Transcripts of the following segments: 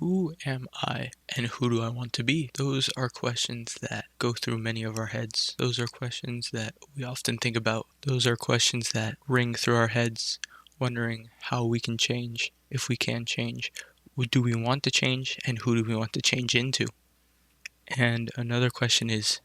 Who am I and who do I want to be? Those are questions that go through many of our heads. Those are questions that we often think about. Those are questions that ring through our heads, wondering how we can change, if we can change. What do we want to change, and who do we want to change into? And another question is,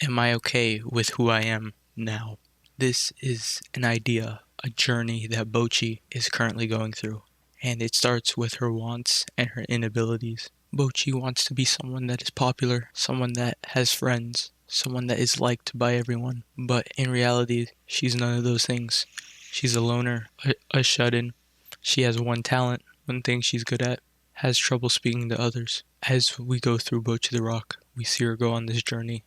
am I okay with who I am now? This is an idea, a journey that Bocchi is currently going through. And it starts with her wants and her inabilities. Bocchi wants to be someone that is popular, someone that has friends, someone that is liked by everyone. But in reality, she's none of those things. She's a loner, a shut-in. She has one talent, one thing she's good at, has trouble speaking to others. As we go through Bocchi the Rock, we see her go on this journey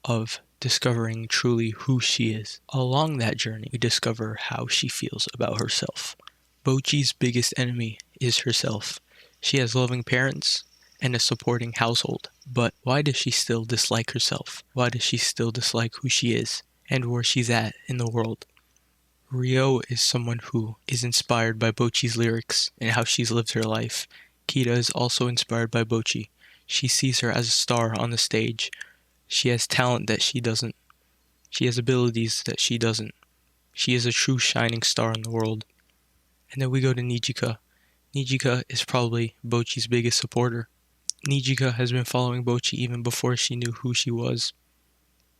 of discovering truly who she is. Along that journey, we discover how she feels about herself. Bocchi's biggest enemy is herself. She has loving parents and a supporting household. But why does she still dislike herself? Why does she still dislike who she is and where she's at in the world? Rio is someone who is inspired by Bocchi's lyrics and how she's lived her life. Kita is also inspired by Bocchi. She sees her as a star on the stage. She has talent that she doesn't. She has abilities that she doesn't. She is a true shining star in the world. And then we go to Nijika. Nijika is probably Bocchi's biggest supporter. Nijika has been following Bocchi even before she knew who she was.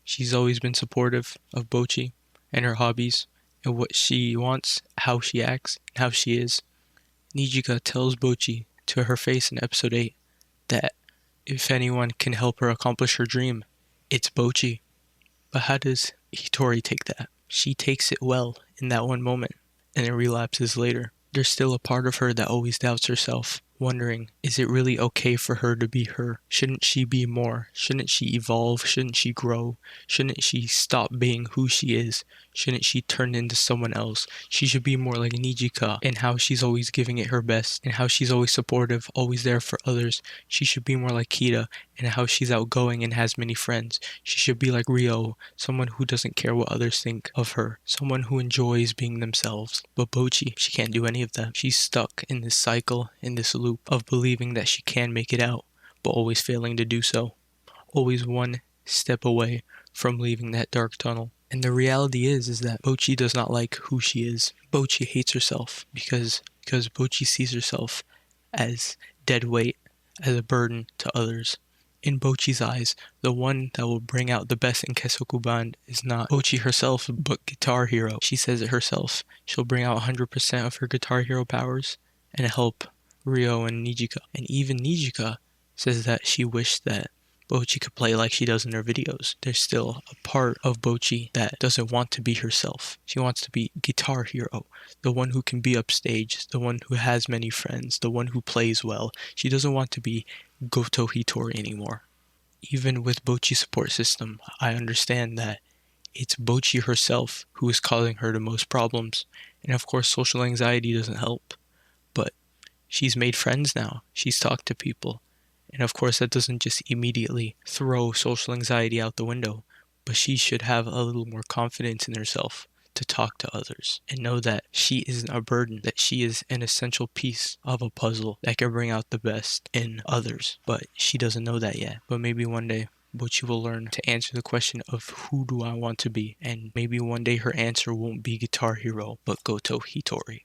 She's always been supportive of Bocchi and her hobbies and what she wants, how she acts, and how she is. Nijika tells Bocchi to her face in episode 8 that if anyone can help her accomplish her dream, it's Bocchi. But how does Hitori take that? She takes it well in that one moment, and it relapses later. There's still a part of her that always doubts herself, wondering, is it really okay for her to be her? Shouldn't she be more? Shouldn't she evolve? Shouldn't she grow? Shouldn't she stop being who she is? Shouldn't she turn into someone else? She should be more like Nijika in how she's always giving it her best, and how she's always supportive, always there for others. She should be more like Kita in how she's outgoing and has many friends. She should be like Rio, someone who doesn't care what others think of her, someone who enjoys being themselves. But Bocchi, she can't do any of that. She's stuck in this cycle, in this loop of believing that she can make it out, but always failing to do so. Always one step away from leaving that dark tunnel. And the reality is that Bocchi does not like who she is. Bocchi hates herself because Bocchi sees herself as dead weight, as a burden to others. In Bocchi's eyes, the one that will bring out the best in Kesokuban is not Bocchi herself, but Guitar Hero. She says it herself. She'll bring out 100% of her Guitar Hero powers and help Rio and Nijika. And even Nijika says that she wished that Bocchi could play like she does in her videos. There's still a part of Bocchi that doesn't want to be herself. She wants to be Guitar Hero, the one who can be upstage, the one who has many friends, the one who plays well. She doesn't want to be Goto Hitori anymore. Even with Bocchi's support system, I understand that it's Bocchi herself who is causing her the most problems. And of course, social anxiety doesn't help. But she's made friends now. She's talked to people. And of course, that doesn't just immediately throw social anxiety out the window, but she should have a little more confidence in herself to talk to others and know that she isn't a burden, that she is an essential piece of a puzzle that can bring out the best in others. But she doesn't know that yet. But maybe one day, Bocchi will learn to answer the question of who do I want to be, and maybe one day her answer won't be Guitar Hero, but Goto Hitori.